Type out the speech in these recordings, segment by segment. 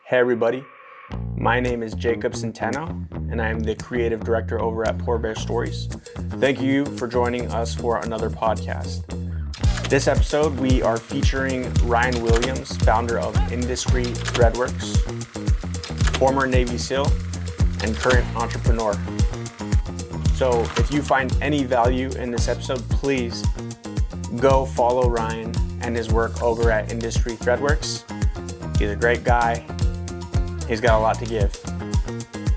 Hey everybody, my name is Jacob Centeno, and I am the creative director over at Poor Bear Stories. Thank you for joining us for another podcast. This episode, we are featuring Ryan Williams, founder of Industry Threadworks, former Navy SEAL, and current entrepreneur. So if you find any value in this episode, please go follow Ryan and his work over at Industry Threadworks. He's a great guy. He's got a lot to give.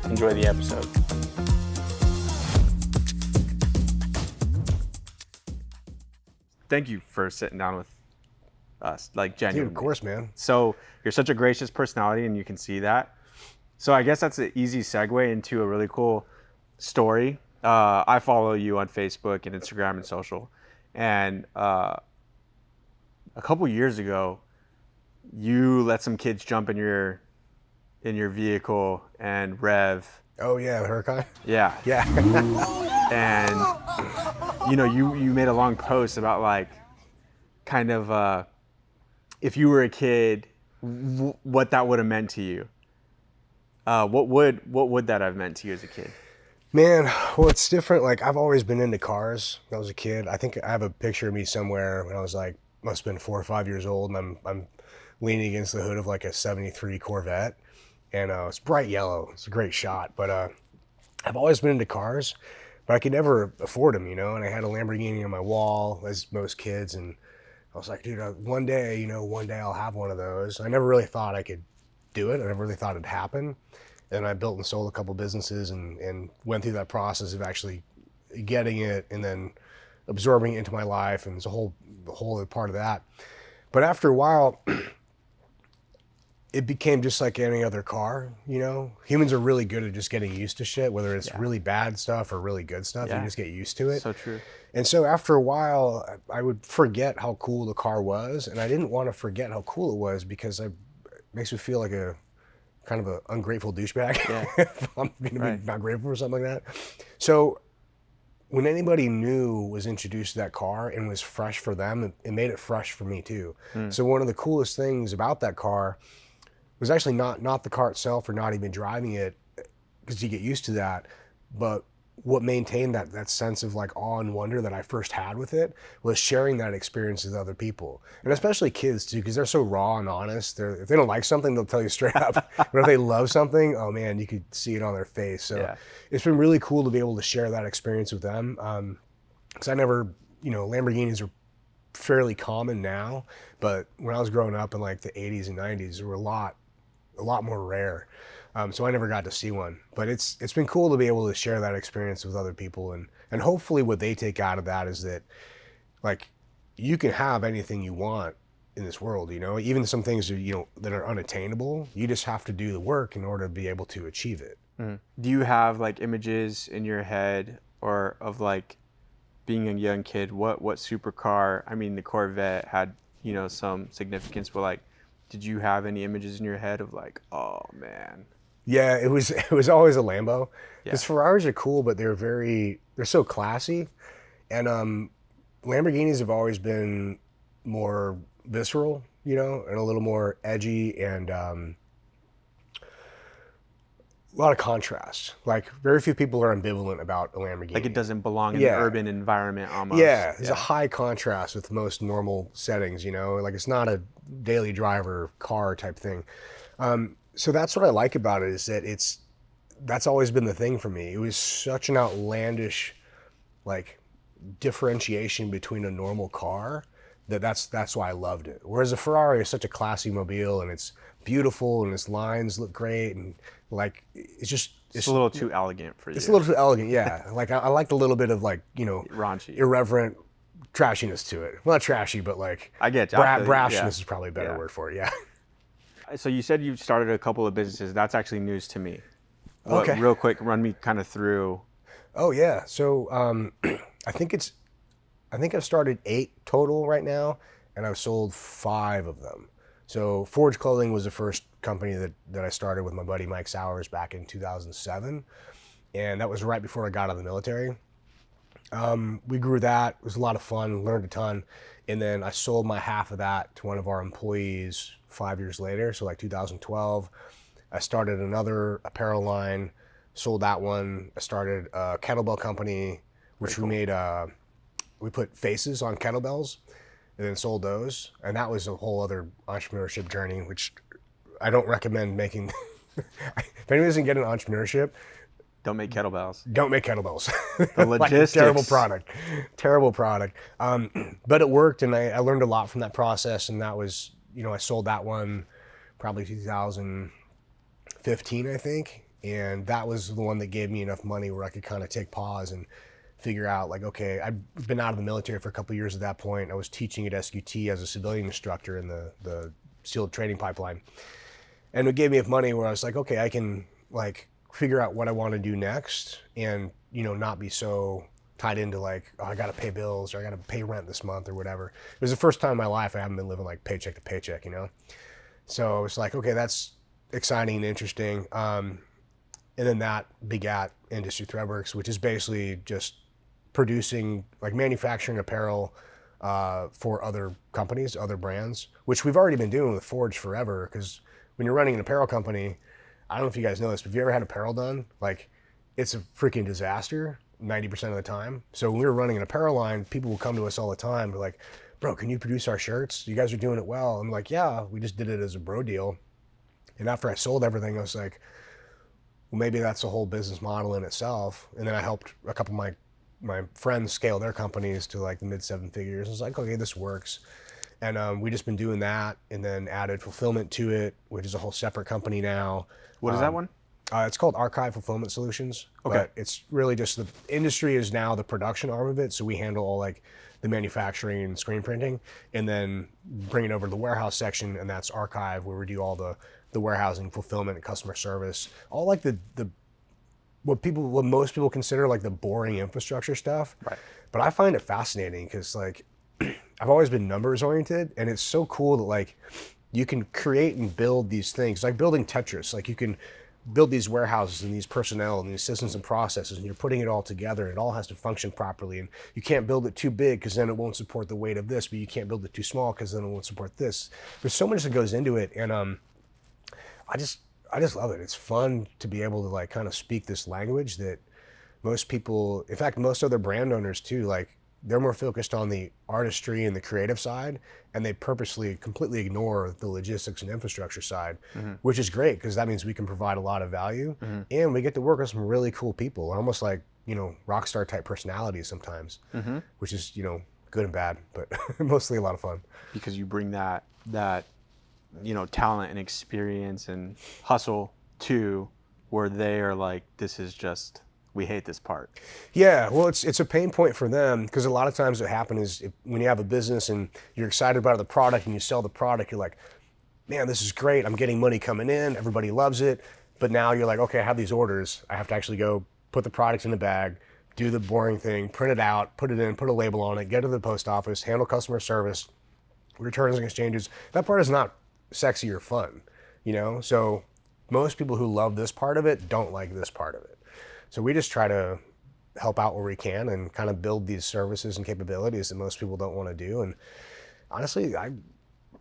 Enjoy the episode. Thank you for sitting down with us, like genuinely. Dude, of course, man. So you're such a gracious personality, and you can see that. So I guess that's an easy segue into a really cool story. I follow you on Facebook and Instagram and social, and a couple years ago, you let some kids jump in your vehicle and rev. Oh yeah, the Huracan? Yeah. Yeah. And you made a long post about like kind of if you were a kid, what that would have meant to you. What would that have meant to you as a kid? Man, well, it's different. Like, I've always been into cars when I was a kid. I think I have a picture of me somewhere when I was like, must have been 4 or 5 years old, and I'm leaning against the hood of like a 73 Corvette, and it's bright yellow. It's a great shot, but I've always been into cars, but I could never afford them, and I had a Lamborghini on my wall, as most kids, and I was like, dude, one day I'll have one of those. I never really thought I could do it. I never really thought it'd happen. And I built and sold a couple businesses and went through that process of actually getting it and then absorbing it into my life, and there's a whole other part of that. But after a while, it became just like any other car, Humans are really good at just getting used to shit, whether it's really bad stuff or really good stuff. You just get used to it. So true. And so after a while, I would forget how cool the car was, and I didn't want to forget how cool it was because it makes me feel like a kind of an ungrateful douchebag. Yeah. If I'm going to be not grateful for something like that. So when anybody new was introduced to that car and was fresh for them, it made it fresh for me too. So one of the coolest things about that car was actually not the car itself or not even driving it, because you get used to that, but what maintained that sense of like awe and wonder that I first had with it was sharing that experience with other people, and especially kids too, because they're so raw and honest. If they don't like something, they'll tell you straight up. But if they love something, oh man, you could see it on their face. So It's been really cool to be able to share that experience with them, because I never, Lamborghinis are fairly common now, but when I was growing up in like the 80s and 90s, they were a lot more rare. So I never got to see one, but it's been cool to be able to share that experience with other people, and hopefully what they take out of that is that, like, you can have anything you want in this world, even some things that are unattainable. You just have to do the work in order to be able to achieve it. Do you have like images in your head or of like being a young kid? What supercar? I mean, the Corvette had some significance, but like, did you have any images in your head of like, oh man? Yeah, it was always a Lambo. Because Ferraris are cool, but they're so classy. And Lamborghinis have always been more visceral, and a little more edgy, and a lot of contrast. Like, very few people are ambivalent about a Lamborghini. Like, it doesn't belong in the urban environment almost. Yeah, there's a high contrast with most normal settings, like it's not a daily driver car type thing. So that's what I like about it, is that that's always been the thing for me. It was such an outlandish, like, differentiation between a normal car that's why I loved it. Whereas a Ferrari is such a classy mobile, and it's beautiful, and its lines look great, and like it's a little too elegant for you. It's a little too elegant, yeah. Like I liked a little bit of like raunchy, irreverent trashiness to it. Well, not trashy, but like I get brashness is probably a better word for it. Yeah. So you said you started a couple of businesses. That's actually news to me. Okay. Real quick, run me kind of through. Oh yeah. So I think I've started 8 total right now, and I've sold 5 of them. So Forge Clothing was the first company that I started with my buddy Mike Sowers back in 2007, and that was right before I got out of the military. We grew that. It was a lot of fun, learned a ton. And then I sold my half of that to one of our employees 5 years later. So like 2012, I started another apparel line, sold that one. I started a kettlebell company, which we made, we put faces on kettlebells and then sold those. And that was a whole other entrepreneurship journey, which I don't recommend making. If anyone doesn't get an entrepreneurship, Don't make kettlebells. don't make kettlebells. The logistics. Terrible product. But it worked, and I learned a lot from that process. And that was, I sold that one probably 2015, I think. And that was the one that gave me enough money where I could kind of take pause and figure out, like, okay, I'd been out of the military for a couple of years at that point. I was teaching at SQT as a civilian instructor in the SEAL training pipeline. And it gave me enough money where I was like, okay, I can like figure out what I want to do next and, not be so tied into like, oh, I got to pay bills or I got to pay rent this month or whatever. It was the first time in my life I haven't been living like paycheck to paycheck, So I was like, okay, that's exciting and interesting. And then that begat Industry Threadworks, which is basically just producing, like manufacturing apparel for other companies, other brands, which we've already been doing with Forge forever. Because when you're running an apparel company, I don't know if you guys know this, but have you ever had apparel done? Like, it's a freaking disaster 90% of the time. So when we were running an apparel line, people will come to us all the time. They're like, bro, can you produce our shirts? You guys are doing it well. I'm like, yeah, we just did it as a bro deal. And after I sold everything, I was like, well, maybe that's a whole business model in itself. And then I helped a couple of my friends scale their companies to like the mid 7 figures. I was like, okay, this works. And we just been doing that, and then added fulfillment to it, which is a whole separate company now. What is that one? It's called Archive Fulfillment Solutions. Okay. But it's really just the industry is now the production arm of it. So we handle all like the manufacturing and screen printing, and then bring it over to the warehouse section, and that's Archive, where we do all the warehousing, fulfillment, and customer service. All like what most people consider like the boring infrastructure stuff. Right. But I find it fascinating because like I've always been numbers oriented, and it's so cool that like you can create and build these things, like building Tetris. Like you can build these warehouses and these personnel and these systems and processes, and you're putting it all together, and it all has to function properly. And you can't build it too big because then it won't support the weight of this, but you can't build it too small because then it won't support this. There's so much that goes into it, and I just love it. It's fun to be able to like kind of speak this language that most people, in fact, most other brand owners too, like they're more focused on the artistry and the creative side, and they purposely completely ignore the logistics and infrastructure side, which is great because that means we can provide a lot of value, and we get to work with some really cool people, almost like, rock star type personalities sometimes, which is, good and bad, but mostly a lot of fun. Because you bring that talent and experience and hustle to where they are like, this is just, we hate this part. Yeah, well, it's a pain point for them because a lot of times what happens is when you have a business and you're excited about the product and you sell the product, you're like, man, this is great. I'm getting money coming in. Everybody loves it. But now you're like, okay, I have these orders. I have to actually go put the products in the bag, do the boring thing, print it out, put it in, put a label on it, get to the post office, handle customer service, returns and exchanges. That part is not sexy or fun, So most people who love this part of it don't like this part of it. So we just try to help out where we can and kind of build these services and capabilities that most people don't want to do. And honestly,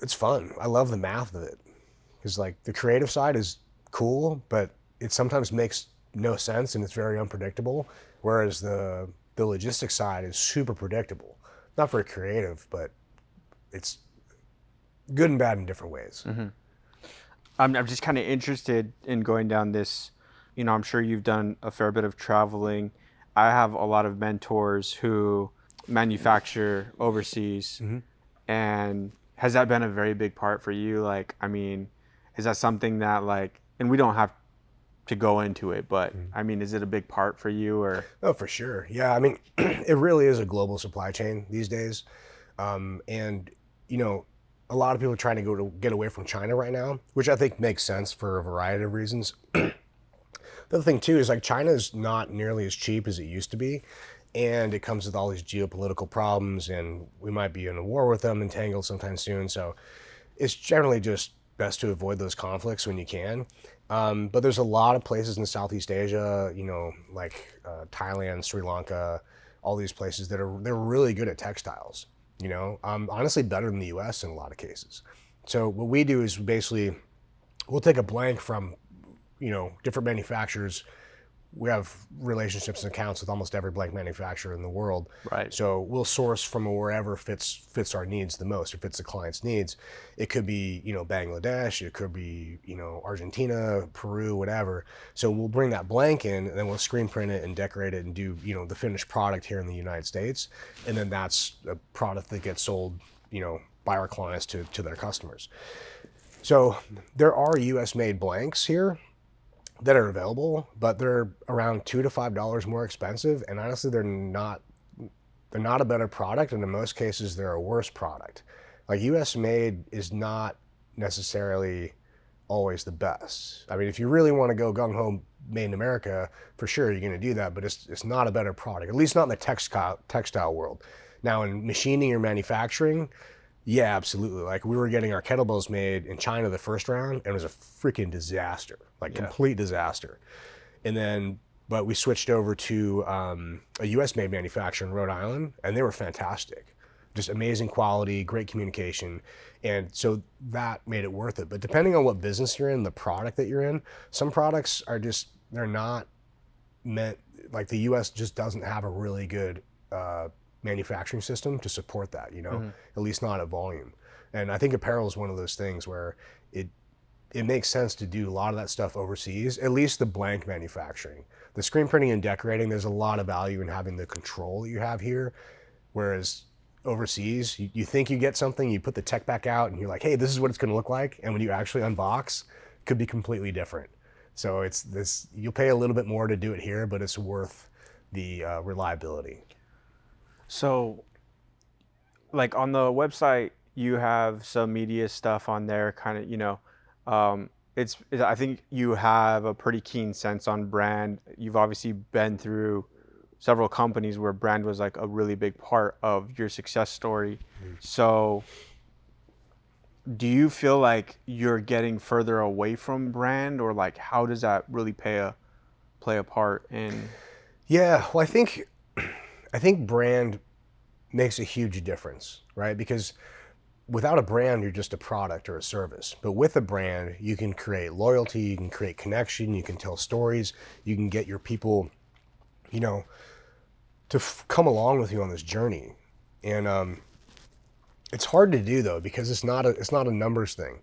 it's fun. I love the math of it because like the creative side is cool, but it sometimes makes no sense and it's very unpredictable. Whereas the logistics side is super predictable. Not very creative, but it's good and bad in different ways. Mm-hmm. I'm just kind of interested in going down this. I'm sure you've done a fair bit of traveling. I have a lot of mentors who manufacture overseas. And has that been a very big part for you? Like, I mean, is that something that like, and we don't have to go into it, but I mean, is it a big part for you or? Oh, for sure. Yeah. I mean, it really is a global supply chain these days. And, a lot of people are trying to get away from China right now, which I think makes sense for a variety of reasons. The other thing too is like China is not nearly as cheap as it used to be, and it comes with all these geopolitical problems, and we might be in a war with them, entangled sometime soon. So it's generally just best to avoid those conflicts when you can. But there's a lot of places in Southeast Asia, like Thailand, Sri Lanka, all these places they're really good at textiles. Honestly better than the US in a lot of cases. So what we do is basically we'll take a blank from, different manufacturers. We have relationships and accounts with almost every blank manufacturer in the world. Right. So we'll source from wherever fits our needs the most, or fits the client's needs. It could be, Bangladesh, it could be, Argentina, Peru, whatever. So we'll bring that blank in, and then we'll screen print it and decorate it and do, the finished product here in the United States. And then that's a product that gets sold, by our clients to their customers. So there are US made blanks here that are available, but they're around $2 to $5 more expensive, and honestly they're not a better product, and in most cases they're a worse product. Like US made is not necessarily always the best. I mean, if you really want to go gung-ho made in America, for sure you're going to do that, but it's not a better product, at least not in the textile world. Now in machining or manufacturing, yeah, absolutely. Like we were getting our kettlebells made in China the first round, and it was a freaking disaster, complete disaster. And then, but we switched over to a US made manufacturer in Rhode Island, and they were fantastic. Just amazing quality, great communication. And so that made it worth it. But depending on what business you're in, the product that you're in, some products are just, they're not meant, like the US just doesn't have a really good manufacturing system to support that, at least not at volume. And I think apparel is one of those things where it makes sense to do a lot of that stuff overseas, at least the blank manufacturing. The screen printing and decorating, there's a lot of value in having the control that you have here, whereas overseas, you think you get something, you put the tech back out and you're like, hey, this is what it's going to look like, and when you actually unbox, it could be completely different. So it's this, you'll pay a little bit more to do it here, but it's worth the reliability. So, like on the website, you have some media stuff on there, kind of, I think you have a pretty keen sense on brand. You've obviously been through several companies where brand was like a really big part of your success story. So, do you feel like you're getting further away from brand, or like how does that really play a part in? Yeah, well, I think brand makes a huge difference, right? Because without a brand, you're just a product or a service. But with a brand, you can create loyalty, you can create connection, you can tell stories, you can get your people, to come along with you on this journey. And it's hard to do though, because it's not a numbers thing,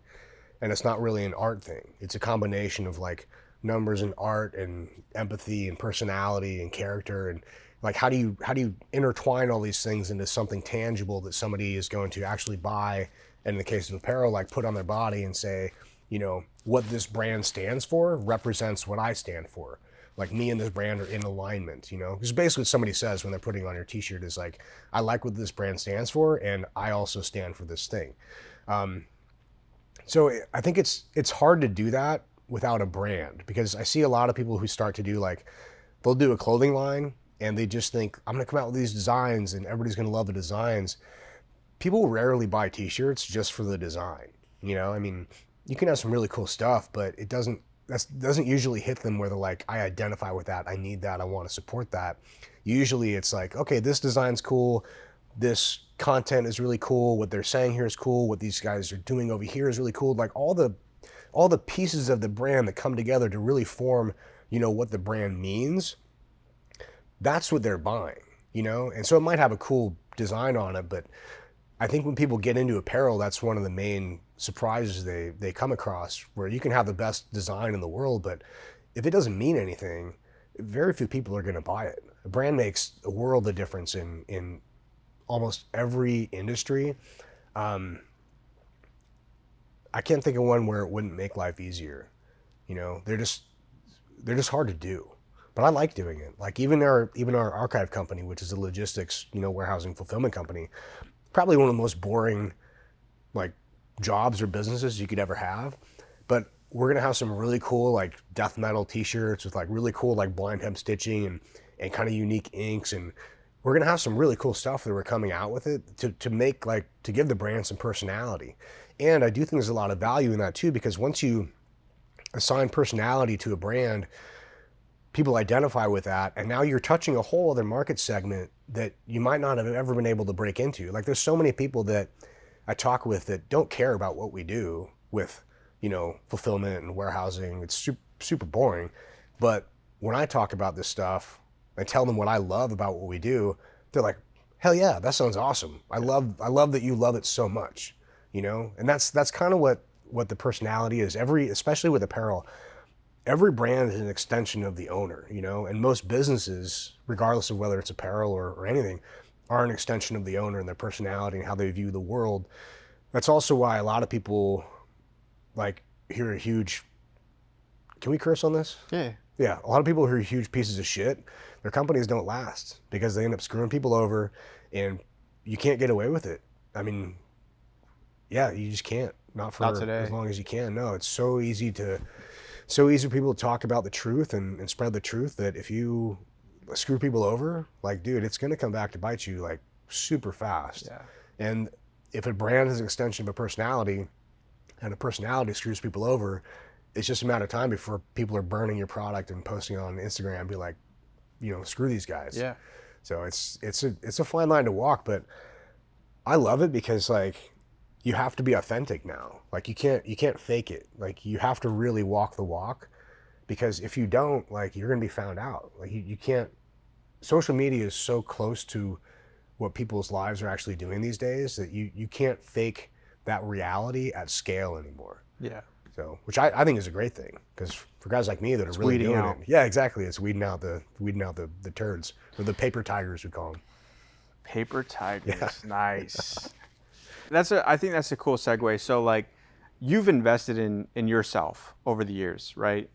and it's not really an art thing. It's a combination of like numbers and art and empathy and personality and character, and like how do you intertwine all these things into something tangible that somebody is going to actually buy, and in the case of apparel, like put on their body and say, what this brand stands for represents what I stand for. Like me and this brand are in alignment, because basically what somebody says when they're putting on your t-shirt is like, I like what this brand stands for, and I also stand for this thing. So I think it's hard to do that without a brand, because I see a lot of people who start to do they'll do a clothing line and they just think, I'm gonna come out with these designs and everybody's gonna love the designs. People rarely buy t-shirts just for the design. I mean, you can have some really cool stuff, but that doesn't usually hit them where they're like, I identify with that, I need that, I want to support that. Usually it's like, okay, this design's cool, this content is really cool, what they're saying here is cool, what these guys are doing over here is really cool. Like all the pieces of the brand that come together to really form, what the brand means, that's what they're buying, And so it might have a cool design on it, but I think when people get into apparel, that's one of the main surprises they come across, where you can have the best design in the world, but if it doesn't mean anything, very few people are going to buy it. A brand makes a world of difference in almost every industry. I can't think of one where it wouldn't make life easier. They're just hard to do, but I like doing it. Like even our archive company, which is a logistics, warehousing fulfillment company, probably one of the most boring jobs or businesses you could ever have, but we're gonna have some really cool death metal t-shirts with really cool blind hem stitching and kind of unique inks, and we're gonna have some really cool stuff that we're coming out with it to make to give the brand some personality. And I do think there's a lot of value in that too, because once you assign personality to a brand, people identify with that, and now you're touching a whole other market segment that you might not have ever been able to break into. Like there's so many people that I talk with that don't care about what we do with, fulfillment and warehousing. It's super, super boring. But when I talk about this stuff and tell them what I love about what we do, they're like, hell yeah, that sounds awesome. I love that you love it so much, and that's kind of what the personality is. Especially with apparel, every brand is an extension of the owner, and most businesses, regardless of whether it's apparel or anything, are an extension of the owner and their personality and how they view the world. That's also why a lot of people hear a huge, can we curse on this? Yeah. Yeah, a lot of people who are huge pieces of shit, their companies don't last because they end up screwing people over, and you can't get away with it. I mean, yeah, you just can't. Not today. As long as you can. No, it's so easy for people to talk about the truth and spread the truth that if you screw people over, dude, it's gonna come back to bite you super fast. Yeah. And if a brand is an extension of a personality, and a personality screws people over, it's just a matter of time before people are burning your product and posting it on Instagram and be like, screw these guys. Yeah. So it's a fine line to walk, but I love it because you have to be authentic now. You can't fake it. You have to really walk the walk, because if you don't, you're gonna be found out. You can't. Social media is so close to what people's lives are actually doing these days that you can't fake that reality at scale anymore. Yeah. So, which I think is a great thing, because for guys like me that are really doing it, yeah, exactly, it's weeding out the turds, or the paper tigers we call them. Paper tigers, yeah. Nice. I think that's a cool segue. So you've invested in yourself over the years, right?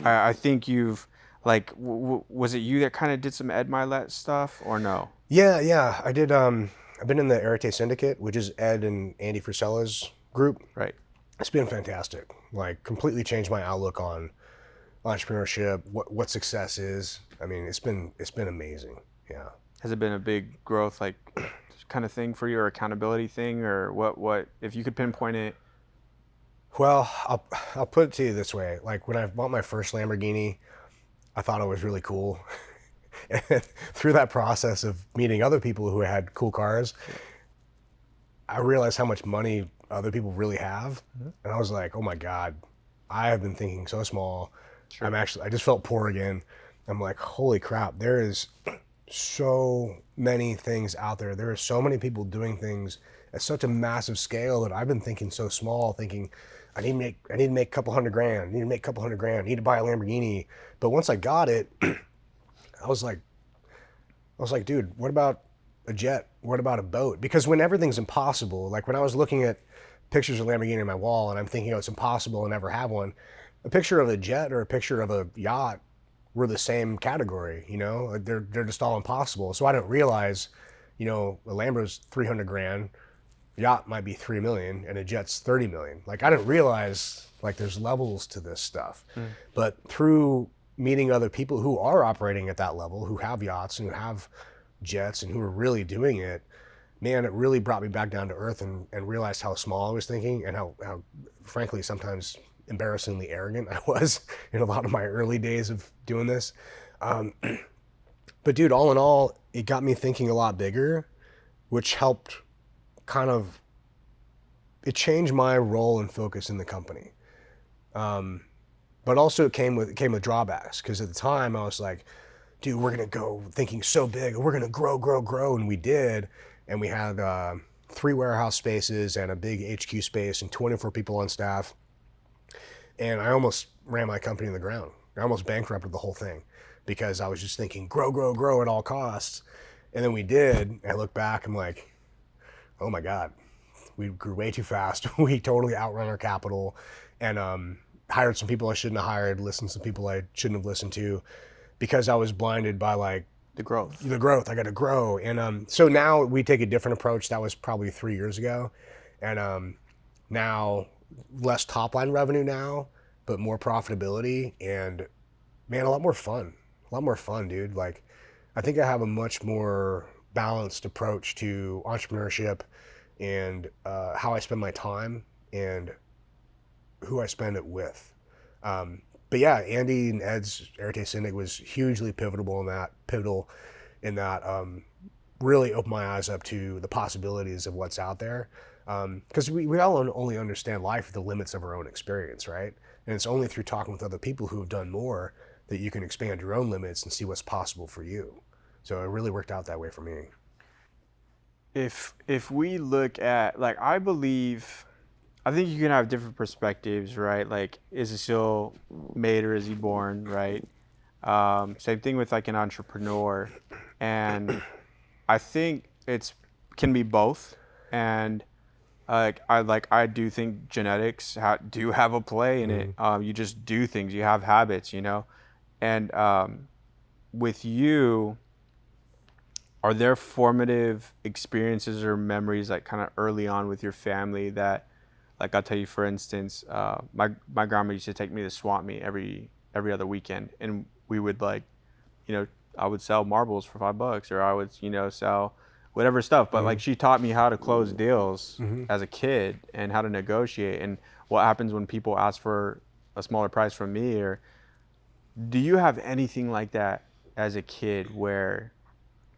I think you've was it you that kind of did some Ed Milet stuff, or no? Yeah, I did. I've been in the Arete Syndicate, which is Ed and Andy Frisella's group. Right. It's been fantastic. Completely changed my outlook on entrepreneurship, what success is. I mean, it's been amazing. Yeah. Has it been a big growth kind of thing for you, or accountability thing, or what if you could pinpoint it? Well, I'll put it to you this way. When I bought my first Lamborghini, I thought it was really cool. And through that process of meeting other people who had cool cars, I realized how much money other people really have. Mm-hmm. And I was like, oh my God, I have been thinking so small. Sure. I just felt poor again. I'm like, holy crap, there is so many things out there. There are so many people doing things at such a massive scale that I've been thinking so small, thinking I need to make a couple $100,000, I need to buy a Lamborghini. But once I got it, I was like, dude, what about a jet? What about a boat? Because when everything's impossible, when I was looking at pictures of Lamborghini on my wall and I'm thinking, it's impossible to never have one, a picture of a jet or a picture of a yacht were the same category, they're just all impossible. So I didn't realize, a Lambo's $300,000, yacht might be $3 million, and a jet's $30 million. I didn't realize there's levels to this stuff. But through meeting other people who are operating at that level, who have yachts and who have jets and who are really doing it, man, it really brought me back down to earth and realized how small I was thinking, and how frankly sometimes embarrassingly arrogant I was in a lot of my early days of doing this. But dude, all in all, it got me thinking a lot bigger, which helped it changed my role and focus in the company. But also it came with drawbacks, because at the time I was like, dude, we're gonna go thinking so big, we're gonna grow, and we did. And we had 3 warehouse spaces and a big HQ space and 24 people on staff. And I almost ran my company in the ground. I almost bankrupted the whole thing because I was just thinking grow at all costs. And then we did. And I look back, I'm like, oh my God, we grew way too fast. We totally outrun our capital, and hired some people I shouldn't have hired, listened to some people I shouldn't have listened to, because I was blinded by the growth. I got to grow. And so now we take a different approach. That was probably 3 years ago. And now less top line revenue now, but more profitability, and man, a lot more fun, dude. I think I have a much more balanced approach to entrepreneurship and how I spend my time and who I spend it with. But yeah, Andy and Ed's Arete Syndic was hugely pivotal in that really opened my eyes up to the possibilities of what's out there. Because we all only understand life at the limits of our own experience, right? And it's only through talking with other people who have done more that you can expand your own limits and see what's possible for you. So it really worked out that way for me. If we look at, like, I think you can have different perspectives, right? Like, is he still made or is he born, right? Same thing with like an entrepreneur, and I think can be both. And I do think genetics do have a play in it. You just do things, you have habits, and with you, are there formative experiences or memories like kind of early on with your family that, like, I'll tell you, for instance, my grandma used to take me to swap meet every other weekend, and we would I would sell marbles for $5, or I would, sell whatever stuff. But like, she taught me how to close deals as a kid and how to negotiate and what happens when people ask for a smaller price from me. Or do you have anything like that as a kid where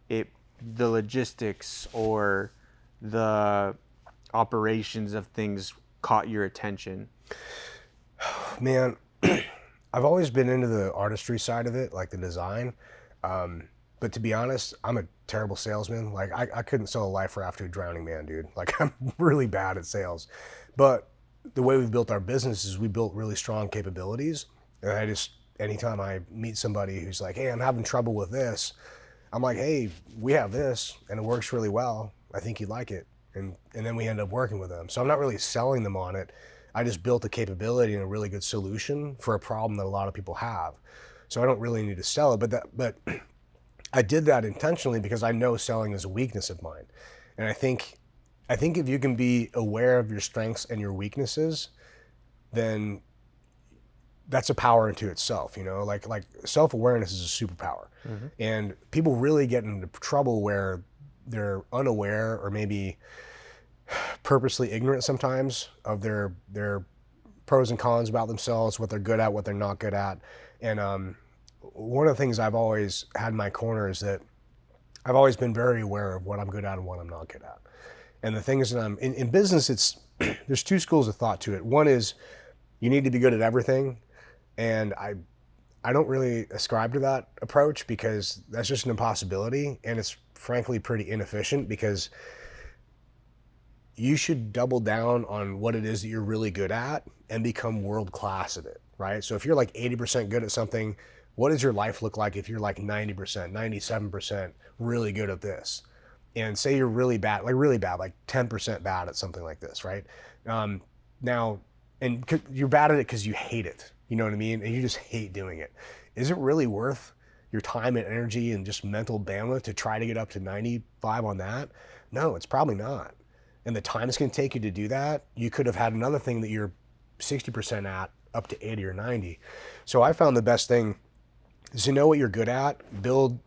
the logistics or the operations of things caught your attention? Man, I've always been into the artistry side of it, like the design. But to be honest, I'm a terrible salesman. Like, I couldn't sell a life raft to a drowning man, dude. Like, I'm really bad at sales. But the way we've built our business is we built really strong capabilities. And anytime I meet somebody who's like, hey, I'm having trouble with this, I'm like, hey, we have this and it works really well. I think you'd like it. And then we end up working with them. So I'm not really selling them on it. I just built a capability and a really good solution for a problem that a lot of people have. So I don't really need to sell it, but I did that intentionally because I know selling is a weakness of mine. And I think if you can be aware of your strengths and your weaknesses, then that's a power into itself, like self-awareness is a superpower. And people really get into trouble where they're unaware or maybe purposely ignorant sometimes of their pros and cons about themselves, what they're good at, what they're not good at. And one of the things I've always had in my corner is that I've always been very aware of what I'm good at and what I'm not good at. And the things that I'm in business, there's two schools of thought to it. One is you need to be good at everything. And I don't really ascribe to that approach because that's just an impossibility. And it's frankly pretty inefficient because you should double down on what it is that you're really good at and become world-class at it, right? So if you're like 80% good at something, what does your life look like if you're like 90%, 97% really good at this? And say you're really bad, like 10% bad at something like this, right? Now, and you're bad at it because you hate it, you know what I mean? And you just hate doing it. Is it really worth your time and energy and just mental bandwidth to try to get up to 95 on that? No, it's probably not. And the time it's going to take you to do that, you could have had another thing that you're 60% at up to 80 or 90. So I found the best thing is to know what you're good at, build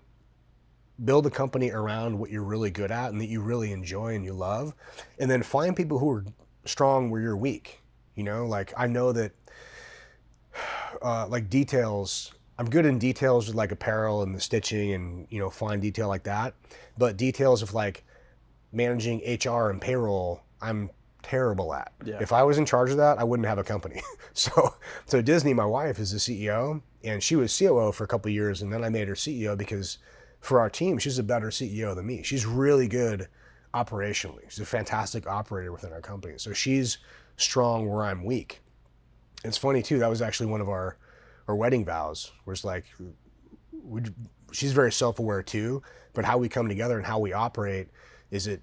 a company around what you're really good at and that you really enjoy and you love, and then find people who are strong where you're weak. Like, I know that like details, I'm good in details with like apparel and the stitching and, fine detail like that. But details of like managing HR and payroll, I'm terrible at. Yeah. If I was in charge of that, I wouldn't have a company. So Disney, my wife, is the CEO, and she was COO for a couple of years, and then I made her CEO because for our team, she's a better CEO than me. She's really good operationally. She's a fantastic operator within our company. So she's strong where I'm weak. It's funny too, that was actually one of our wedding vows, where it's like, she's very self-aware too, but how we come together and how we operate is that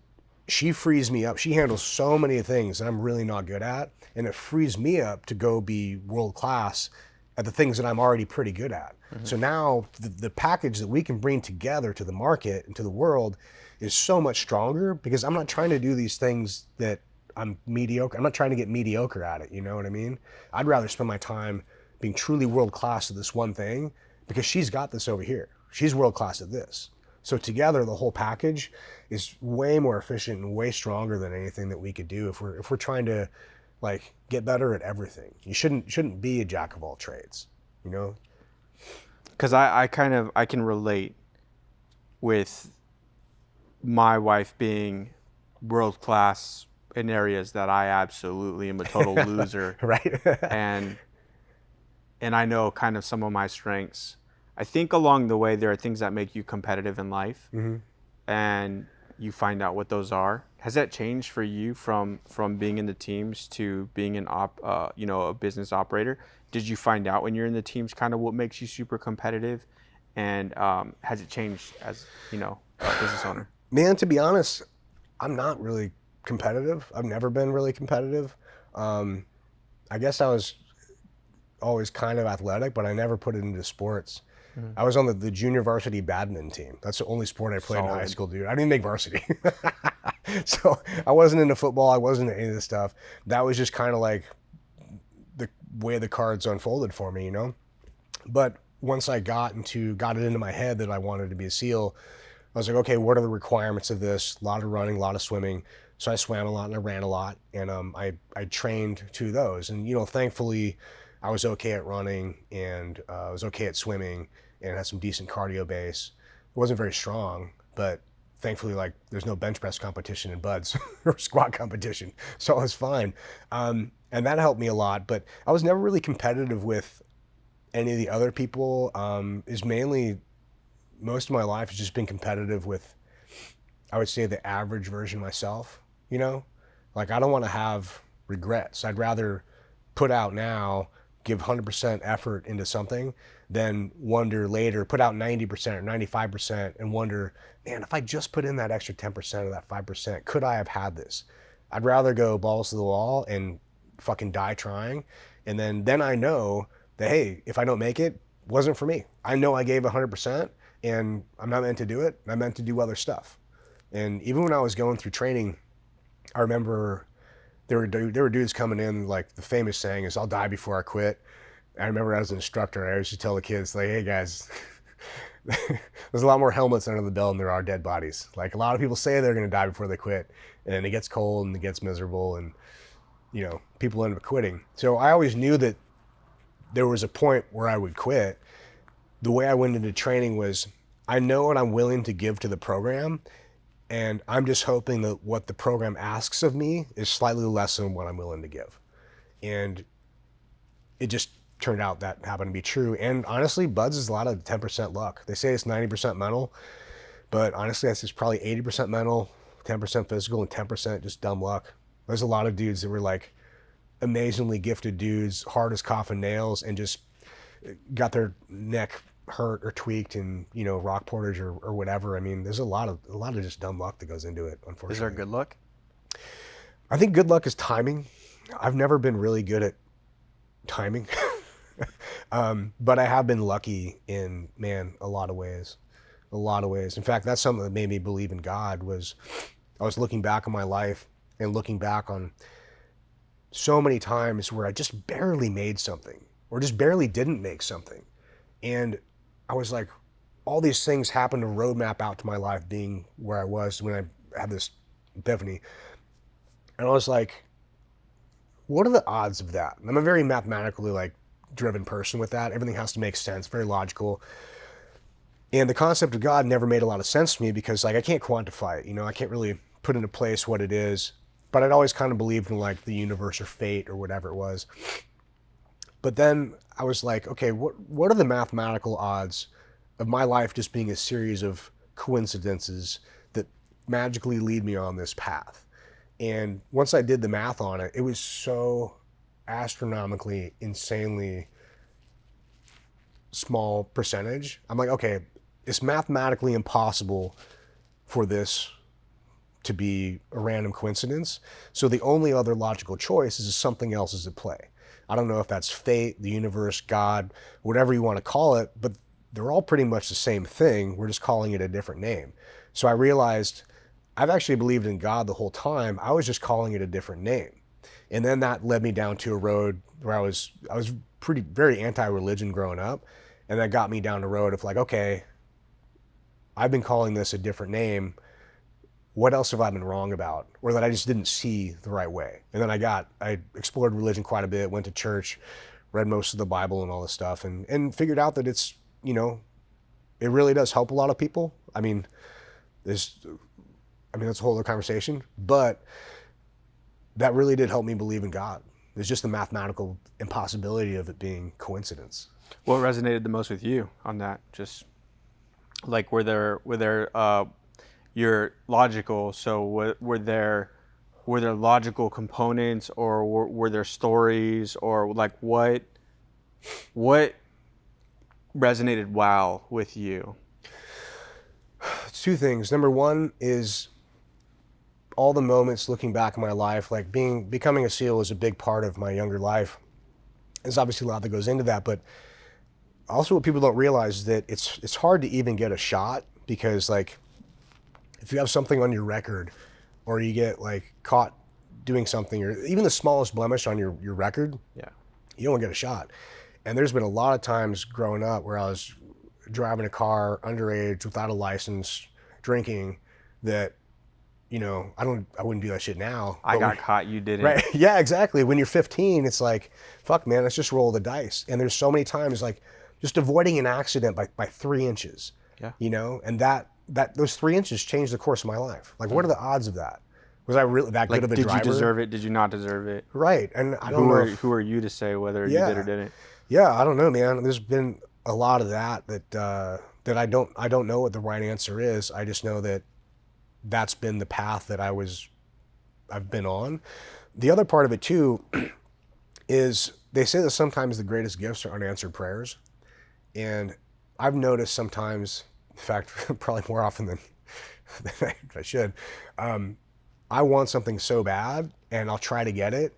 she frees me up. She handles so many things that I'm really not good at, and it frees me up to go be world-class at the things that I'm already pretty good at. Mm-hmm. So now the package that we can bring together to the market and to the world is so much stronger because I'm not trying to do these things that I'm mediocre. I'm not trying to get mediocre at it. You know what I mean? I'd rather spend my time being truly world-class at this one thing because she's got this over here. She's world-class at this. So together, the whole package is way more efficient and way stronger than anything that we could do if we're trying to like get better at everything. You shouldn't be a jack of all trades. you know? Because I can relate with my wife being world class in areas that I absolutely am a total loser. Right. and I know kind of some of my strengths. I think along the way there are things that make you competitive in life, and you find out what those are. Has that changed for you from being in the teams to being a business operator? Did you find out when you're in the teams kind of what makes you super competitive, and has it changed as a business owner? Man, to be honest, I'm not really competitive. I've never been really competitive. I guess I was always kind of athletic, but I never put it into sports. I was on the junior varsity badminton team. That's the only sport I played in high school, dude. I didn't even make varsity. So I wasn't into football. I wasn't into any of this stuff. That was just kind of like the way the cards unfolded for me, you know? But once I got it into my head that I wanted to be a SEAL, I was like, okay, what are the requirements of this? A lot of running, a lot of swimming. So I swam a lot and I ran a lot, and I trained to those. And thankfully, I was okay at running, and I was okay at swimming, and had some decent cardio base. It wasn't very strong, but thankfully, like, there's no bench press competition in BUD/S or squat competition, so I was fine. And that helped me a lot. But I was never really competitive with any of the other people. Is mainly most of my life has just been competitive with, I would say, the average version of myself. Like, I don't want to have regrets. I'd rather put out now, give 100% effort into something, than wonder later, put out 90% or 95% and wonder, man, if I just put in that extra 10% or that 5%, could I have had this? I'd rather go balls to the wall and fucking die trying. And then I know that, hey, if I don't make it, it wasn't for me. I know I gave 100%, and I'm not meant to do it. I'm meant to do other stuff. And even when I was going through training, I remember there were dudes coming in, like, the famous saying is, "I'll die before I quit." I remember as an instructor, I used to tell the kids, like, hey guys, there's a lot more helmets under the belt than there are dead bodies. Like, a lot of people say they're going to die before they quit, and it gets cold and it gets miserable, and people end up quitting. So I always knew that there was a point where I would quit. The way I went into training was, I know what I'm willing to give to the program, and I'm just hoping that what the program asks of me is slightly less than what I'm willing to give. And it just turned out that happened to be true. And honestly, BUD/S is a lot of 10% luck. They say it's 90% mental, but honestly, that's just probably 80% mental, 10% physical, and 10% just dumb luck. There's a lot of dudes that were like amazingly gifted dudes, hard as coffin nails, and just got their neck hurt or tweaked in rock portage or whatever. I mean, there's a lot of just dumb luck that goes into it, unfortunately. Is there good luck? I think good luck is timing. I've never been really good at timing. But I have been lucky in, man, a lot of ways. In fact, that's something that made me believe in God. Was I was looking back on my life and looking back on so many times where I just barely made something or just barely didn't make something. And I was like, all these things happened to roadmap out to my life being where I was when I had this epiphany. And I was like, what are the odds of that? And I'm a very mathematically driven person with that. Everything has to make sense, very logical. And the concept of God never made a lot of sense to me because I can't quantify it. I can't really put into place what it is. But I'd always kind of believed in the universe or fate or whatever it was. But then I was like, okay, what are the mathematical odds of my life just being a series of coincidences that magically lead me on this path? And once I did the math on it, it was so astronomically, insanely small percentage. I'm like, okay, it's mathematically impossible for this to be a random coincidence. So the only other logical choice is something else is at play. I don't know if that's fate, the universe, God, whatever you want to call it, but they're all pretty much the same thing. We're just calling it a different name. So I realized I've actually believed in God the whole time. I was just calling it a different name. And then that led me down to a road where I was very anti-religion growing up. And that got me down the road of okay, I've been calling this a different name. What else have I been wrong about? Or that I just didn't see the right way? And then I explored religion quite a bit, went to church, read most of the Bible and all this stuff, and figured out that it's, you know, it really does help a lot of people. I mean, that's a whole other conversation, but that really did help me believe in God. There's just the mathematical impossibility of it being coincidence. What resonated the most with you on that? Just like were there you're logical, so were there logical components, or were there stories, or like what resonated well with you? It's two things. Number one is all the moments looking back in my life, like becoming a SEAL is a big part of my younger life. There's obviously a lot that goes into that, but also what people don't realize is that it's hard to even get a shot, because like if you have something on your record, or you get like caught doing something, or even the smallest blemish on your record, you don't get a shot. And there's been a lot of times growing up where I was driving a car underage without a license, drinking, that, you know, I wouldn't do that shit now. I got caught, you didn't. Right? Yeah, exactly. When you're 15, it's like, fuck, man, let's just roll the dice. And there's so many times like just avoiding an accident by 3 inches. Yeah. You know, and that those 3 inches changed the course of my life. Like, what are the odds of that? Was I really that good of a driver? Did you deserve it? Did you not deserve it? Right. And I don't know. Who are you to say whether you did or didn't? Yeah, I don't know, man. There's been a lot of that I don't know what the right answer is. I just know that that's been the path that I've been on. The other part of it too is they say that sometimes the greatest gifts are unanswered prayers. And I've noticed sometimes, in fact, probably more often than I should, I want something so bad and I'll try to get it.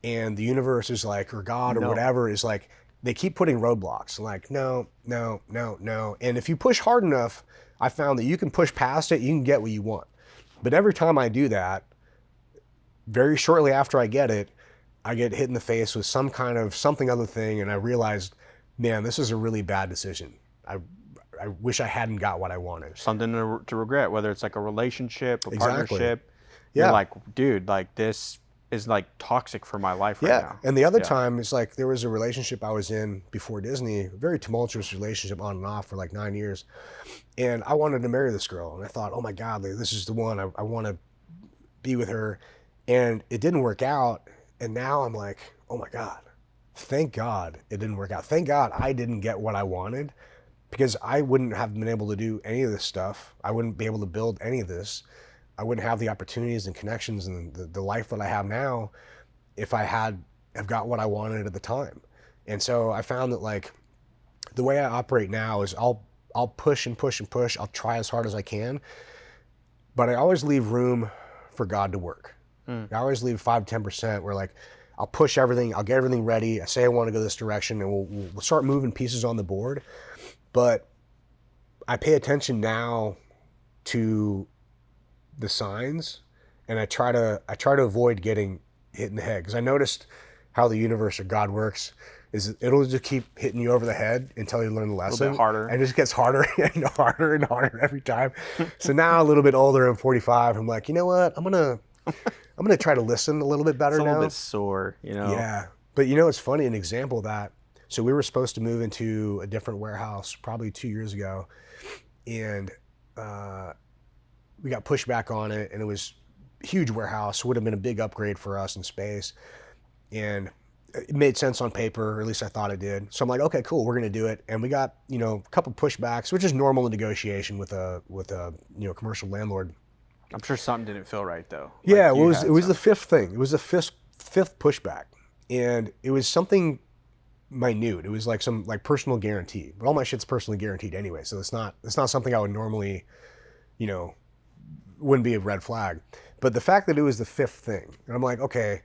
And the universe is like, or God or whatever is like, they keep putting roadblocks, like, no. And if you push hard enough, I found that you can push past it, you can get what you want. But every time I do that, very shortly after I get it, I get hit in the face with something other thing, and I realized, man, this is a really bad decision. I wish I hadn't got what I wanted. Something to regret, whether it's like a relationship, a Exactly. partnership. Yeah. You're like, dude, like this is like toxic for my life right now. And the other time, it's like there was a relationship I was in before Disney, a very tumultuous relationship on and off for like 9 years. And I wanted to marry this girl. And I thought, oh my God, this is the one. I want to be with her. And it didn't work out. And now I'm like, oh my God, thank God it didn't work out. Thank God I didn't get what I wanted, because I wouldn't have been able to do any of this stuff. I wouldn't be able to build any of this. I wouldn't have the opportunities and connections and the life that I have now if I have got what I wanted at the time. And so I found that like the way I operate now is I'll push and push and push. I'll try as hard as I can, but I always leave room for God to work. I always leave 5-10% where like I'll push everything, I'll get everything ready. I say I want to go this direction, and we'll start moving pieces on the board. But I pay attention now to the signs, and I try to avoid getting hit in the head, because I noticed how the universe or God works is it'll just keep hitting you over the head until you learn the lesson. A little bit harder. And it just gets harder and harder and harder every time. So now a little bit older, I'm 45, I'm like, you know what? I'm gonna try to listen a little bit better now. It's a little bit sore, you know? Yeah. But you know, it's funny, an example of that. So we were supposed to move into a different warehouse probably 2 years ago, and we got pushed back on it, and it was a huge warehouse. Would have been a big upgrade for us in space, and it made sense on paper, or at least I thought it did. So I'm like, okay, cool, we're gonna do it. And we got, you know, a couple pushbacks, which is normal in negotiation with a commercial landlord. I'm sure something didn't feel right though. Yeah, it was the fifth thing. It was the fifth pushback, and it was something minute. It was like some like personal guarantee, but all my shit's personally guaranteed anyway, so it's not something I would normally, you know, wouldn't be a red flag. But the fact that it was the fifth thing, and I'm like, okay,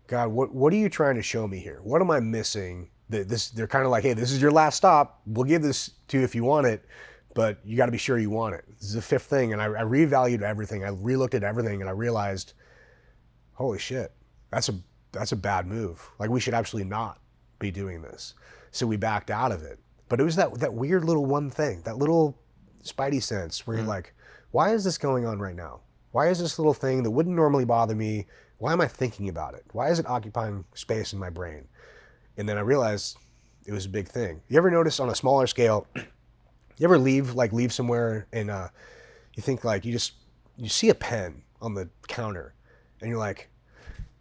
God, what are you trying to show me here? What am I missing? They're kind of like, hey, this is your last stop. We'll give this to you if you want it, but you got to be sure you want it. This is the fifth thing. And I revalued everything. I relooked at everything, and I realized, holy shit, that's a bad move. Like, we should absolutely not be doing this. So we backed out of it. But it was that weird little one thing, that little spidey sense where you're like, why is this going on right now? Why is this little thing that wouldn't normally bother me? Why am I thinking about it? Why is it occupying space in my brain? And then I realized it was a big thing. You ever notice on a smaller scale, you ever leave somewhere and you think like you see a pen on the counter and you're like,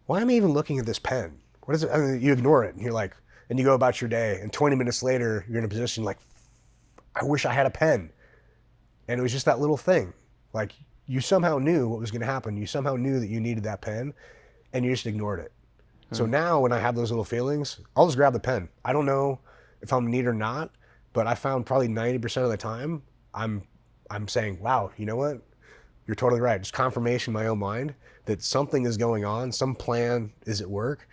why am I even looking at this pen? What is it? I mean, you ignore it and you're like, and you go about your day, and 20 minutes later you're in a position like, I wish I had a pen. And it was just that little thing. Like, you somehow knew what was going to happen. You somehow knew that you needed that pen, and you just ignored it. So now when I have those little feelings, I'll just grab the pen. I don't know if I'm neat or not, but I found probably 90% of the time I'm saying, wow, you know what? You're totally right. Just confirmation in my own mind that something is going on, some plan is at work,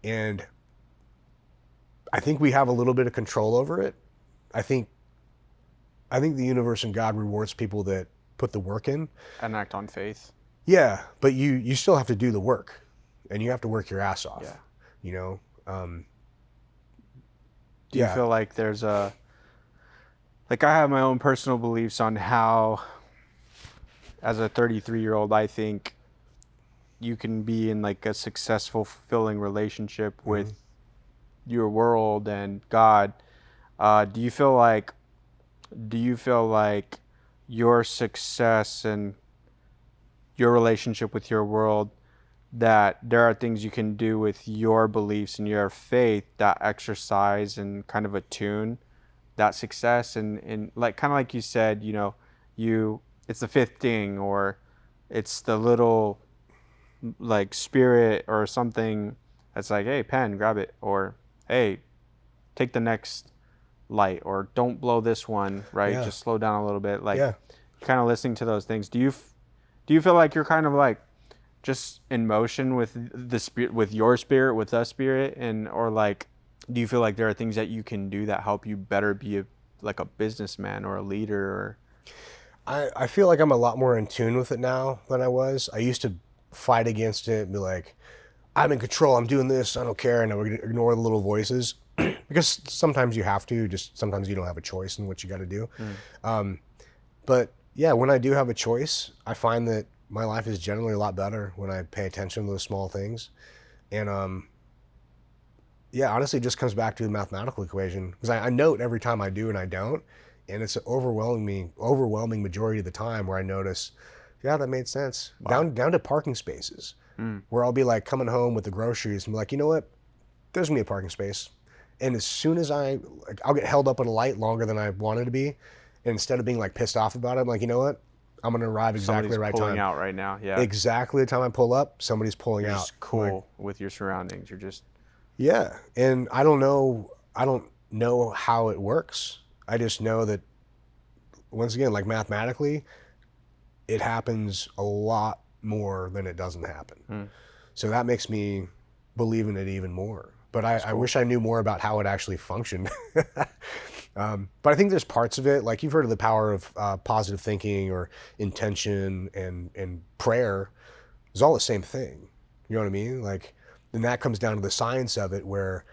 and I think we have a little bit of control over it. I think the universe and God rewards people that put the work in. And act on faith. Yeah, but you still have to do the work, and you have to work your ass off. Yeah. You know. Do you feel like there's I have my own personal beliefs on how, as a 33-year-old, I think you can be in like a successful, fulfilling relationship with your world and God. Do you feel like your success and your relationship with your world, that there are things you can do with your beliefs and your faith that exercise and kind of attune that success, and like kind of like you said, you know, it's the fifth ding, or it's the little like spirit or something that's like, hey, pen, grab it, or hey, take the next light, or don't blow this one, right? Just slow down a little bit. Like, kind of listening to those things. Do you feel like you're kind of like just in motion with the spirit, with your spirit, with the spirit, and or like, do you feel like there are things that you can do that help you better be a businessman or a leader? Or I feel like I'm a lot more in tune with it now than I was. I used to fight against it and be like, I'm in control, I'm doing this, I don't care, and I would ignore the little voices because sometimes you have to, just sometimes you don't have a choice in what you got to do. But yeah, when I do have a choice, I find that my life is generally a lot better when I pay attention to those small things. And yeah, honestly, it just comes back to the mathematical equation, because I note every time I do and I don't, and it's an overwhelming majority of the time where I notice, yeah, that made sense. Wow. Down to parking spaces, where I'll be like coming home with the groceries and be like, you know what, there's gonna be a parking space, and as soon as I'll get held up at a light longer than I wanted to be, and instead of being like pissed off about it, I'm like, you know what, I'm gonna arrive exactly the right time. Somebody's pulling out right now. Yeah. Exactly the time I pull up, somebody's pulling out. Just cool with your surroundings. You're just. Yeah, and I don't know how it works. I just know that, once again, like mathematically, it happens a lot more than it doesn't happen. So that makes me believe in it even more. But I wish I knew more about how it actually functioned. But I think there's parts of it, like you've heard of the power of positive thinking or intention and prayer. It's all the same thing. You know what I mean? Like, and that comes down to the science of it, where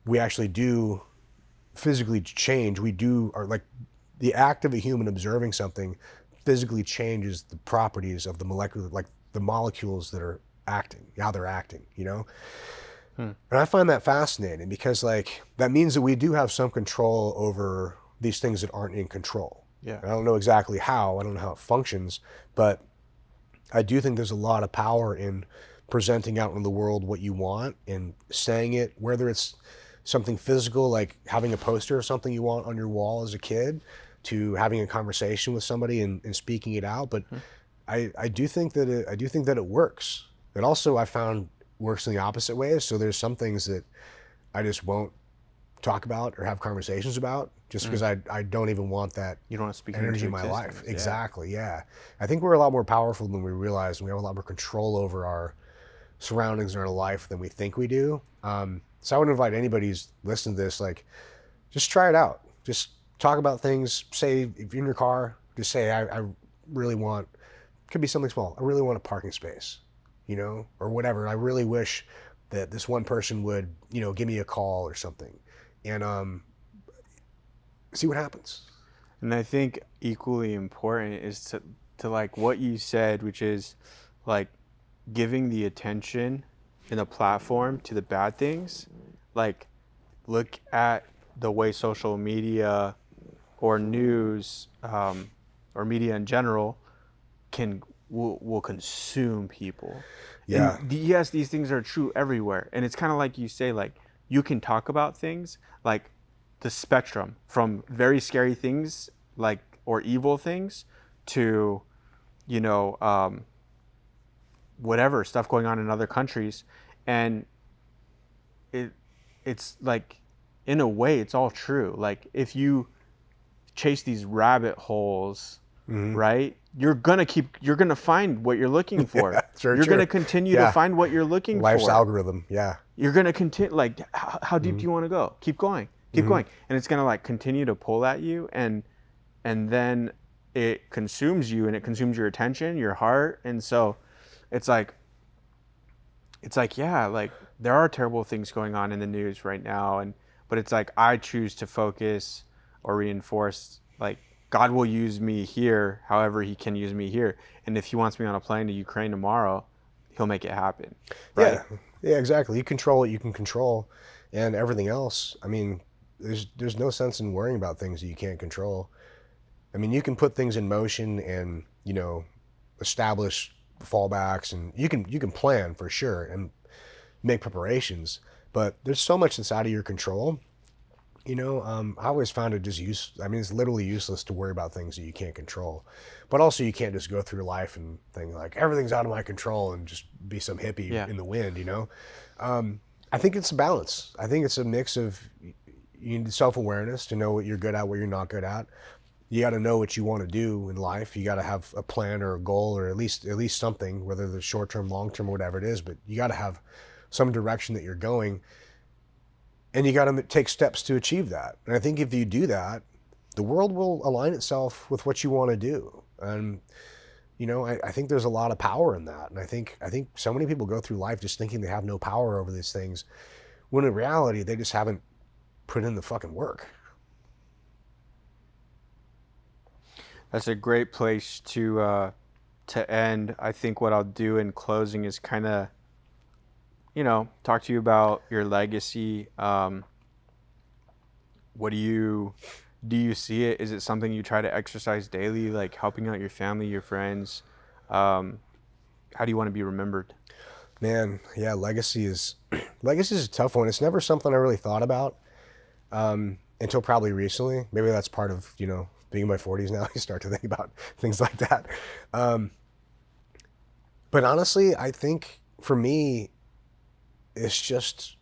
we actually do physically change. Or like the act of a human observing something physically changes the properties of the molecular, like the molecules that are acting, how they're acting, you know? And I find that fascinating, because like that means that we do have some control over these things that aren't in control. Yeah. And I don't know exactly how, I don't know how it functions, but I do think there's a lot of power in presenting out in the world what you want and saying it, whether it's something physical, like having a poster or something you want on your wall as a kid, to having a conversation with somebody and speaking it out. But I do think that it works. It also, I found, works in the opposite ways. So there's some things that I just won't talk about or have conversations about, just because I don't even want that. You don't want to speak energy in my life. Exactly. Yeah. I think we're a lot more powerful than we realize, and we have a lot more control over our surroundings in our life than we think we do. So I would invite anybody who's listening to this, like, just try it out. Just talk about things. Say, if you're in your car, just say, I really want, could be something small, I really want a parking space, you know, or whatever. I really wish that this one person would, you know, give me a call or something, and see what happens. And I think equally important is to like what you said, which is like giving the attention and the platform to the bad things. Like, look at the way social media or news or media in general will consume people. Yeah. And yes, these things are true everywhere. And it's kind of like you say, like, you can talk about things like the spectrum from very scary things, like, or evil things, to, you know, whatever stuff going on in other countries. And it's like, in a way, it's all true. Like, if you chase these rabbit holes, right, you're gonna find what you're looking for. You're gonna continue to find what you're looking Life's for. algorithm. Yeah. You're gonna continue, like, how deep do you want to go? Keep going, and it's gonna, like, continue to pull at you, and then it consumes you, and it consumes your attention, your heart. And so it's like, yeah, like, there are terrible things going on in the news right now, but it's like, I choose to focus or reinforce, like, God will use me here however he can use me here. And if he wants me on a plane to Ukraine tomorrow, he'll make it happen. Right? Yeah, exactly. You control what you can control, and everything else, I mean, there's no sense in worrying about things that you can't control. I mean, you can put things in motion and, you know, establish fallbacks, and you can plan for sure and make preparations, but there's so much that's out of your control. You know, I always found it just I mean, it's literally useless to worry about things that you can't control. But also, you can't just go through life and think like everything's out of my control and just be some hippie in the wind, you know? I think it's a balance. I think it's a mix of, you need self-awareness to know what you're good at, what you're not good at. You got to know what you want to do in life. You got to have a plan or a goal, or at least something, whether it's short-term, long-term, whatever it is, but you got to have some direction that you're going. And you got to take steps to achieve that. And I think if you do that, the world will align itself with what you want to do. And, you know, I think there's a lot of power in that. And I think so many people go through life just thinking they have no power over these things, when in reality, they just haven't put in the fucking work. That's a great place to end. I think what I'll do in closing is kind of, you know, talk to you about your legacy. What do you see it? Is it something you try to exercise daily, like helping out your family, your friends? How do you want to be remembered? Man, yeah, legacy is a tough one. It's never something I really thought about until probably recently. Maybe that's part of, you know, being in my 40s now. You start to think about things like that. But honestly, I think for me, it's just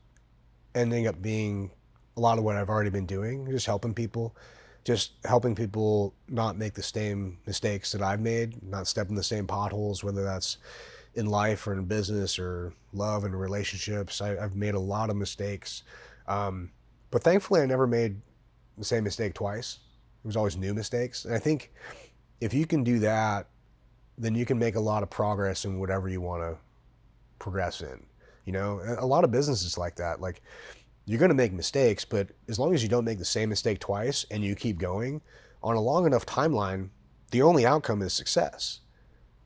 ending up being a lot of what I've already been doing, just helping people not make the same mistakes that I've made, not step in the same potholes, whether that's in life or in business or love and relationships. I've made a lot of mistakes. But thankfully I never made the same mistake twice. It was always new mistakes. And I think if you can do that, then you can make a lot of progress in whatever you want to progress in. You know, a lot of businesses like that. Like, you're going to make mistakes, but as long as you don't make the same mistake twice and you keep going on a long enough timeline, the only outcome is success.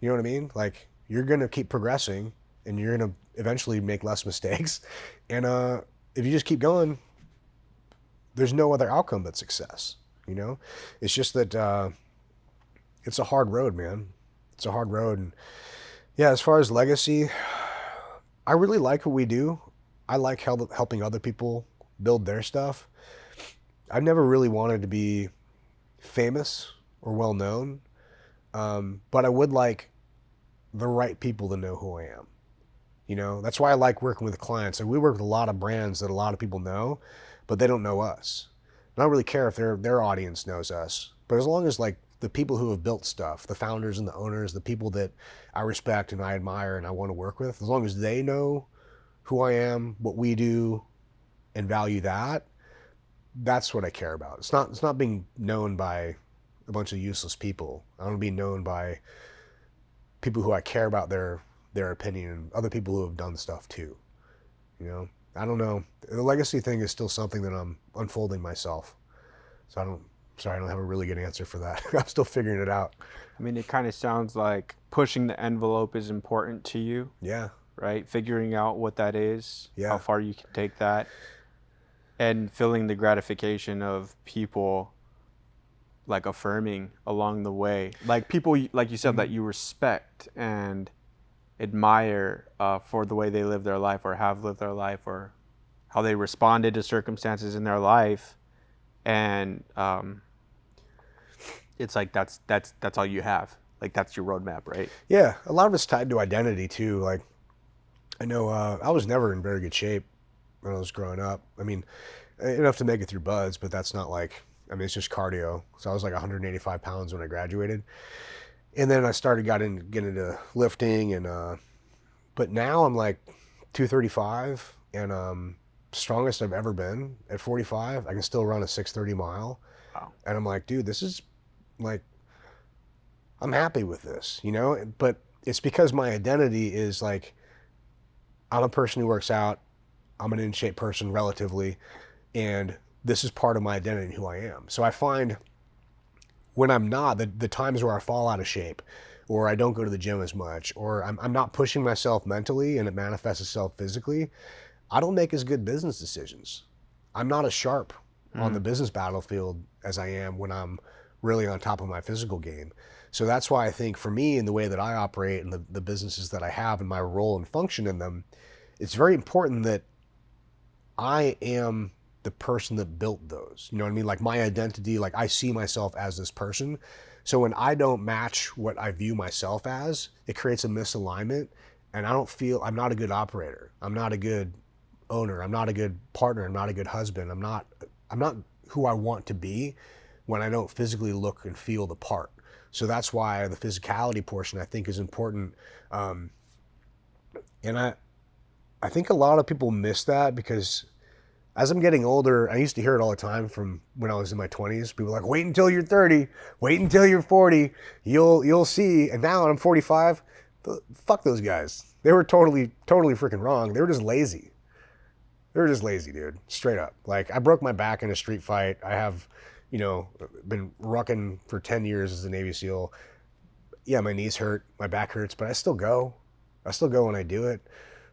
You know what I mean? Like, you're going to keep progressing and you're going to eventually make less mistakes. And if you just keep going, there's no other outcome but success. You know, it's just that it's a hard road, man. It's a hard road. And yeah, as far as legacy, I really like what we do. I like helping other people build their stuff. I've never really wanted to be famous or well known, but I would like the right people to know who I am. You know, that's why I like working with clients. And we work with a lot of brands that a lot of people know, but they don't know us. I don't really care if their audience knows us, but as long as, like, the people who have built stuff, the founders and the owners, the people that I respect and I admire and I want to work with, as long as they know who I am, what we do, and value that, that's what I care about. It's not being known by a bunch of useless people. I want to be known by people who I care about their opinion, and other people who have done stuff too. You know, I don't know. The legacy thing is still something that I'm unfolding myself. So I don't have a really good answer for that. I'm still figuring it out. I mean, it kind of sounds like pushing the envelope is important to you. Yeah. Right? Figuring out what that is, Yeah. how far you can take that. And feeling the gratification of people like affirming along the way, like people, like you said, that you respect and admire for the way they live their life or have lived their life or how they responded to circumstances in their life. And it's like that's all you have. Like that's your roadmap, right? Yeah, a lot of it's tied to identity too. Like I know I was never in very good shape when I was growing up. I mean, enough to make it through buds, but that's not like, I mean, it's just cardio. So I was like 185 pounds when I graduated. And then I started getting into lifting but now I'm like 235 and strongest I've ever been at 45. I can still run a 6:30 mile. Wow. And I'm like, dude, this is like, I'm happy with this, you know? But it's because my identity is like, I'm a person who works out. I'm an in shape person relatively. And this is part of my identity and who I am. So I find when I'm not, the times where I fall out of shape or I don't go to the gym as much or I'm not pushing myself mentally and it manifests itself physically, I don't make as good business decisions. I'm not as sharp on the business battlefield as I am when I'm really on top of my physical game. So that's why I think for me and the way that I operate and the businesses that I have and my role and function in them, it's very important that I am the person that built those. You know what I mean? Like my identity, like I see myself as this person. So when I don't match what I view myself as, it creates a misalignment and I don't feel, I'm not a good operator. I'm not a good owner. I'm not a good partner. I'm not a good husband. I'm not who I want to be when I don't physically look and feel the part. So that's why the physicality portion I think is important. And I think a lot of people miss that because as I'm getting older, I used to hear it all the time from when I was in my 20s. People were like, wait until you're 30, wait until you're 40, you'll see. And now I'm 45, fuck those guys. They were totally freaking wrong. They were just lazy. They were just lazy, dude, straight up. Like I broke my back in a street fight. I have, you know, been rucking for 10 years as a Navy SEAL. Yeah, my knees hurt, my back hurts, but I still go. I still go when I do it.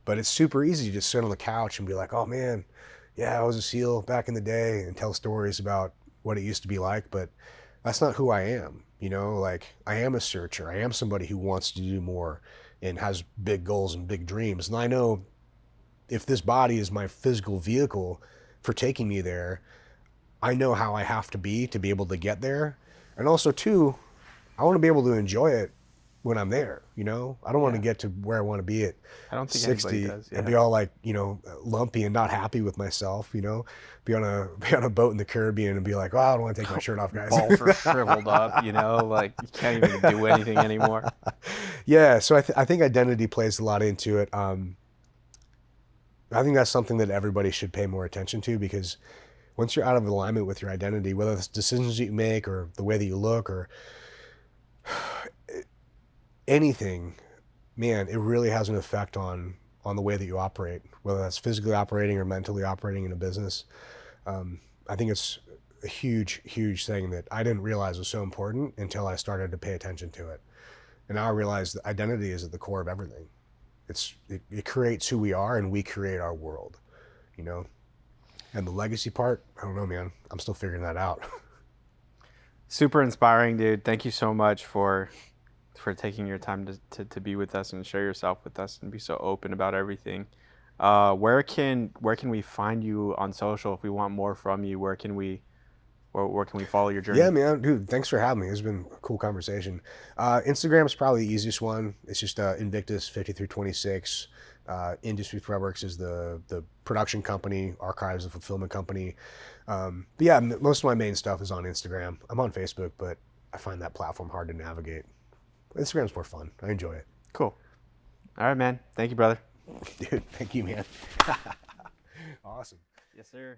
But it's super easy to just sit on the couch and be like, oh man, yeah, I was a SEAL back in the day and tell stories about what it used to be like, but that's not who I am. You know, like I am a searcher. I am somebody who wants to do more and has big goals and big dreams. And I know if this body is my physical vehicle for taking me there, I know how I have to be able to get there. And also too, I want to be able to enjoy it when I'm there, you know? I don't want to get to where I want to be at I don't think 60 does, and be all like, you know, lumpy and not happy with myself, you know? Be on a boat in the Caribbean and be like, oh, I don't want to take my shirt off, guys. Balls are shriveled up, you know, like you can't even do anything anymore. Yeah, so I think identity plays a lot into it. I think that's something that everybody should pay more attention to because once you're out of alignment with your identity, whether it's decisions that you make or the way that you look or anything, man, it really has an effect on the way that you operate, whether that's physically operating or mentally operating in a business. I think it's a huge thing that I didn't realize was so important until I started to pay attention to it. And now I realize that identity is at the core of everything. It creates who we are and we create our world, you know? And the legacy part, I don't know, man. I'm still figuring that out. Super inspiring, dude. Thank you so much for taking your time to be with us and share yourself with us and be so open about everything. Where can we find you on social if we want more from you? Where can we follow your journey? Yeah, man, dude, thanks for having me. It's been a cool conversation. Instagram is probably the easiest one. It's just Invictus 5326. Industry Threadworks is the production company, Archives, the fulfillment company. But yeah, most of my main stuff is on Instagram. I'm on Facebook, but I find that platform hard to navigate. Instagram's more fun. I enjoy it. Cool. All right, man. Thank you, brother. Dude, thank you, man. Awesome. Yes, sir.